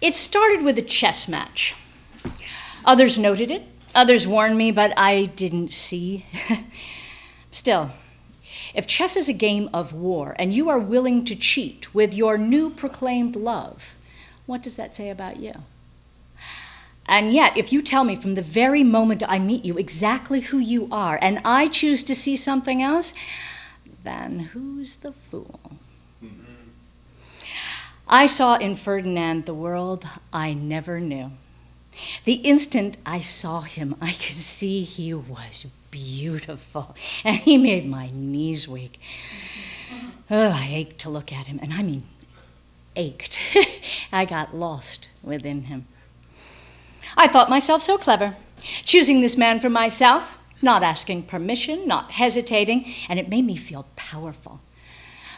It started with a chess match. Others noted it, others warned me, but I didn't see. Still, if chess is a game of war and you are willing to cheat with your new proclaimed love, what does that say about you? And yet, if you tell me from the very moment I meet you exactly who you are, and I choose to see something else, then who's the fool? I saw in Ferdinand the world I never knew. The instant I saw him, I could see he was beautiful, and he made my knees weak. Oh, I ached to look at him, and I mean ached. I got lost within him. I thought myself so clever, choosing this man for myself, not asking permission, not hesitating, and it made me feel powerful.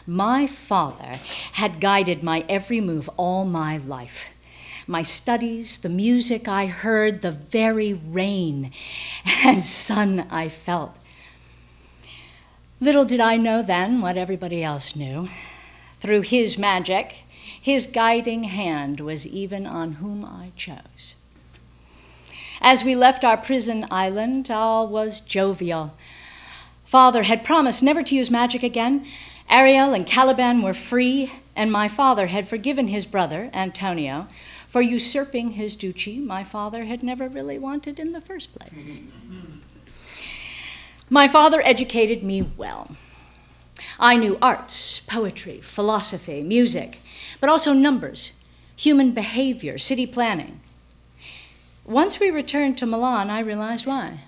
My father had guided my every move all my life. My studies, the music I heard, the very rain and sun I felt. Little did I know then what everybody else knew. Through his magic, his guiding hand was even on whom I chose. As we left our prison island, all was jovial. Father had promised never to use magic again. Ariel and Caliban were free, and my father had forgiven his brother, Antonio, for usurping his duchy my father had never really wanted in the first place. My father educated me well. I knew arts, poetry, philosophy, music, but also numbers, human behavior, city planning. Once we returned to Milan, I realized why.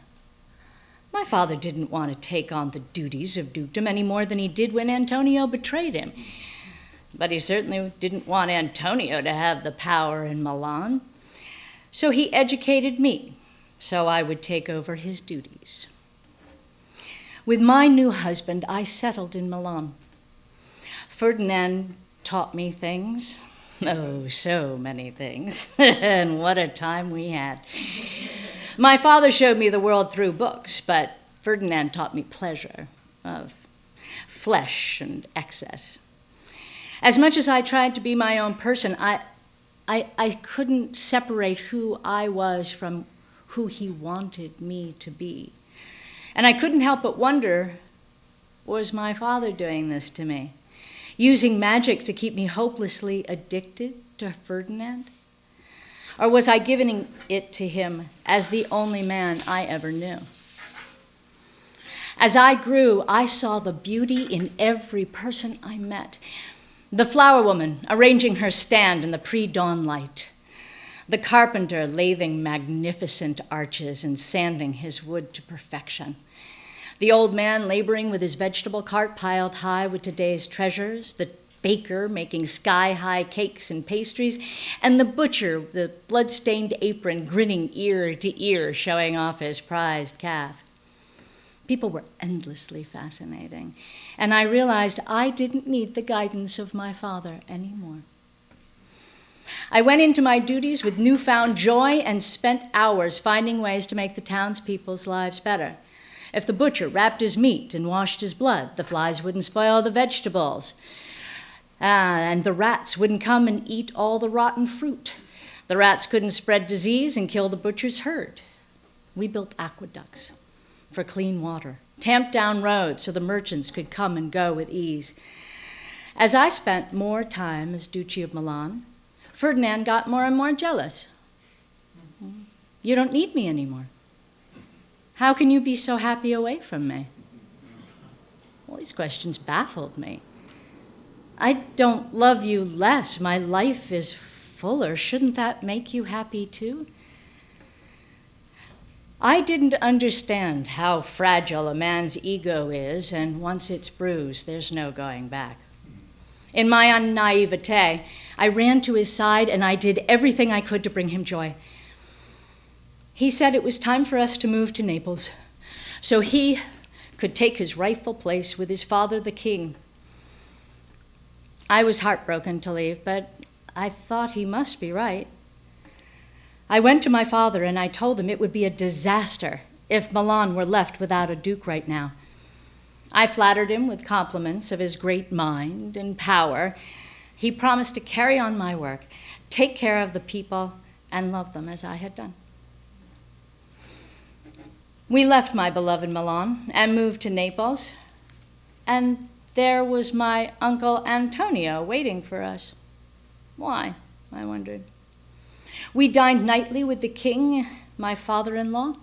My father didn't want to take on the duties of dukedom any more than he did when Antonio betrayed him. But he certainly didn't want Antonio to have the power in Milan. So he educated me, so I would take over his duties. With my new husband, I settled in Milan. Ferdinand taught me things. Oh, so many things. And what a time we had. My father showed me the world through books, but Ferdinand taught me pleasure of flesh and excess. As much as I tried to be my own person, I couldn't separate who I was from who he wanted me to be. And I couldn't help but wonder, was my father doing this to me? Using magic to keep me hopelessly addicted to Ferdinand? Or was I giving it to him as the only man I ever knew? As I grew, I saw the beauty in every person I met. The flower woman arranging her stand in the pre-dawn light. The carpenter lathing magnificent arches and sanding his wood to perfection. The old man laboring with his vegetable cart piled high with today's treasures. The baker making sky-high cakes and pastries. And the butcher, the blood-stained apron, grinning ear to ear, showing off his prized calf. People were endlessly fascinating. And I realized I didn't need the guidance of my father anymore. I went into my duties with newfound joy and spent hours finding ways to make the townspeople's lives better. If the butcher wrapped his meat and washed his blood, the flies wouldn't spoil the vegetables. And the rats wouldn't come and eat all the rotten fruit. The rats couldn't spread disease and kill the butcher's herd. We built aqueducts for clean water, tamped down roads so the merchants could come and go with ease. As I spent more time as Duce of Milan, Ferdinand got more and more jealous. You don't need me anymore. How can you be so happy away from me? Well, these questions baffled me. I don't love you less. My life is fuller. Shouldn't that make you happy too? I didn't understand how fragile a man's ego is, and once it's bruised, there's no going back. In my naivete, I ran to his side and I did everything I could to bring him joy. He said it was time for us to move to Naples so he could take his rightful place with his father, the king. I was heartbroken to leave, but I thought he must be right. I went to my father and I told him it would be a disaster if Milan were left without a duke right now. I flattered him with compliments of his great mind and power. He promised to carry on my work, take care of the people, and love them as I had done. We left my beloved Milan and moved to Naples, and there was my Uncle Antonio waiting for us. Why, I wondered. We dined nightly with the king, my father-in-law,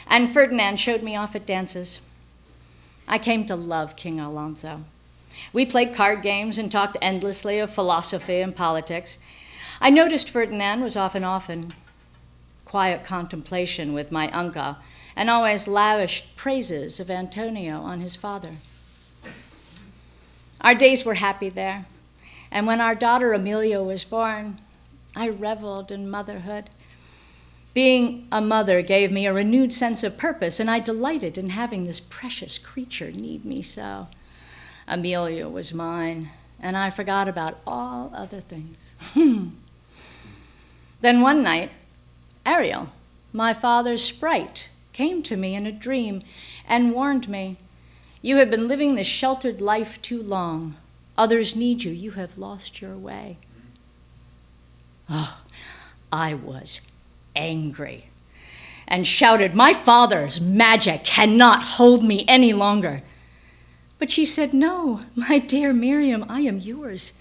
and Ferdinand showed me off at dances. I came to love King Alonso. We played card games and talked endlessly of philosophy and politics. I noticed Ferdinand was often in quiet contemplation with my uncle and always lavished praises of Antonio on his father. Our days were happy there, and when our daughter Amelia was born, I reveled in motherhood. Being a mother gave me a renewed sense of purpose, and I delighted in having this precious creature need me so. Amelia was mine, and I forgot about all other things. Then one night, Ariel, my father's sprite, came to me in a dream and warned me, "You have been living this sheltered life too long. Others need you. You have lost your way." Oh, I was angry and shouted, "My father's magic cannot hold me any longer." But she said, "No, my dear Miriam, I am yours.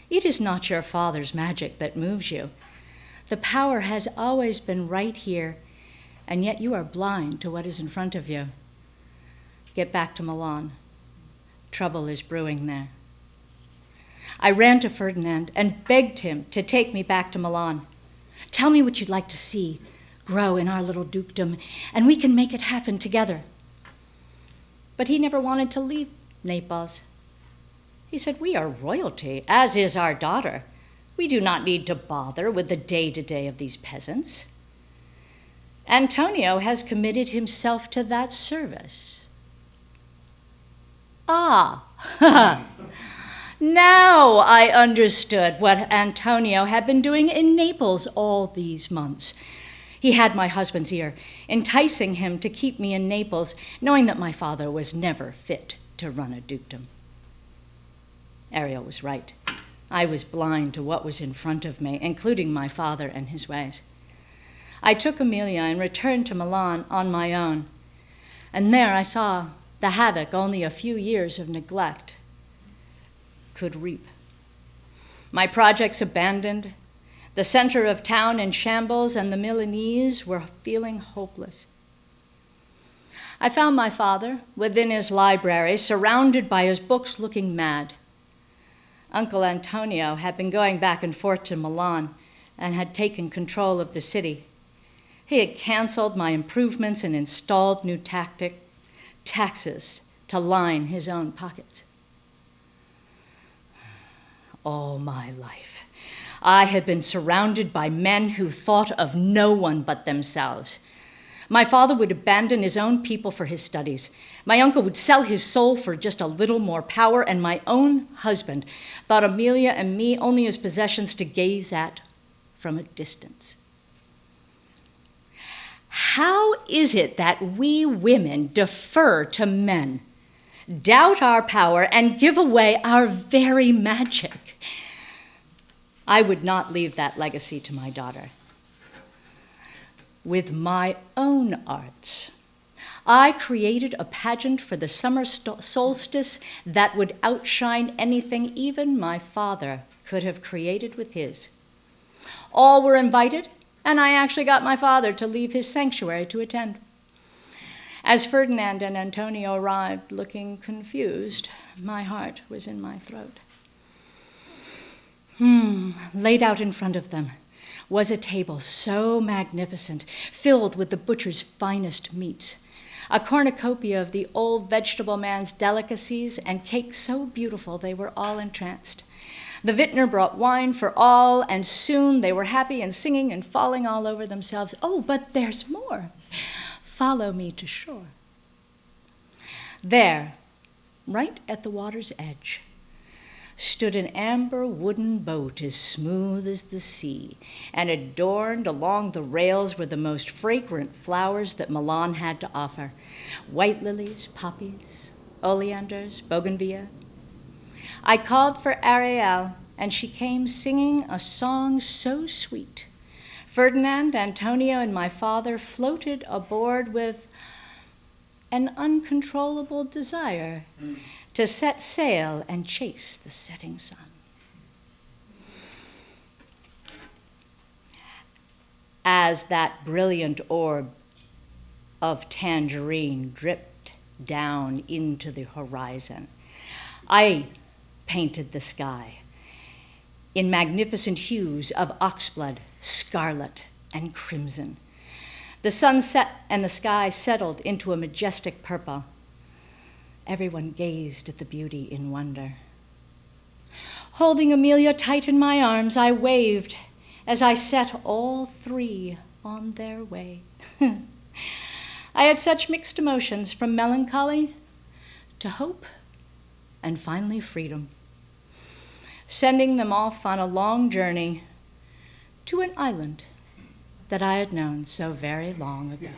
It is not your father's magic that moves you. The power has always been right here, and yet you are blind to what is in front of you. Get back to Milan. Trouble is brewing there." I ran to Ferdinand and begged him to take me back to Milan. "Tell me what you'd like to see grow in our little dukedom, and we can make it happen together." But he never wanted to leave Naples. He said, "We are royalty, as is our daughter. We do not need to bother with the day-to-day of these peasants. Antonio has committed himself to that service." Ah, now I understood what Antonio had been doing in Naples all these months. He had my husband's ear, enticing him to keep me in Naples, knowing that my father was never fit to run a dukedom. Ariel was right. I was blind to what was in front of me, including my father and his ways. I took Amelia and returned to Milan on my own, and there I saw the havoc only a few years of neglect could reap. My projects abandoned, the center of town in shambles, and the Milanese were feeling hopeless. I found my father within his library, surrounded by his books, looking mad. Uncle Antonio had been going back and forth to Milan and had taken control of the city. He had canceled my improvements and installed new taxes to line his own pockets. All my life, I had been surrounded by men who thought of no one but themselves. My father would abandon his own people for his studies. My uncle would sell his soul for just a little more power, and my own husband thought Amelia and me only as possessions to gaze at from a distance. How is it that we women defer to men, doubt our power, and give away our very magic? I would not leave that legacy to my daughter. With my own arts, I created a pageant for the summer solstice that would outshine anything even my father could have created with his. All were invited, and I actually got my father to leave his sanctuary to attend. As Ferdinand and Antonio arrived, looking confused, my heart was in my throat. Laid out in front of them was a table so magnificent, filled with the butcher's finest meats, a cornucopia of the old vegetable man's delicacies, and cakes so beautiful they were all entranced. The vintner brought wine for all, and soon they were happy and singing and falling all over themselves. Oh, but there's more. Follow me to shore. There, right at the water's edge, stood an amber wooden boat as smooth as the sea, and adorned along the rails were the most fragrant flowers that Milan had to offer: white lilies, poppies, oleanders, bougainvillea. I called for Ariel, and she came singing a song so sweet. Ferdinand, Antonio, and my father floated aboard with an uncontrollable desire to set sail and chase the setting sun. As that brilliant orb of tangerine dripped down into the horizon, I painted the sky in magnificent hues of oxblood, scarlet, and crimson. The sun set and the sky settled into a majestic purple. Everyone gazed at the beauty in wonder. Holding Amelia tight in my arms, I waved as I set all three on their way. I had such mixed emotions, from melancholy to hope and finally freedom, sending them off on a long journey to an island that I had known so very long ago.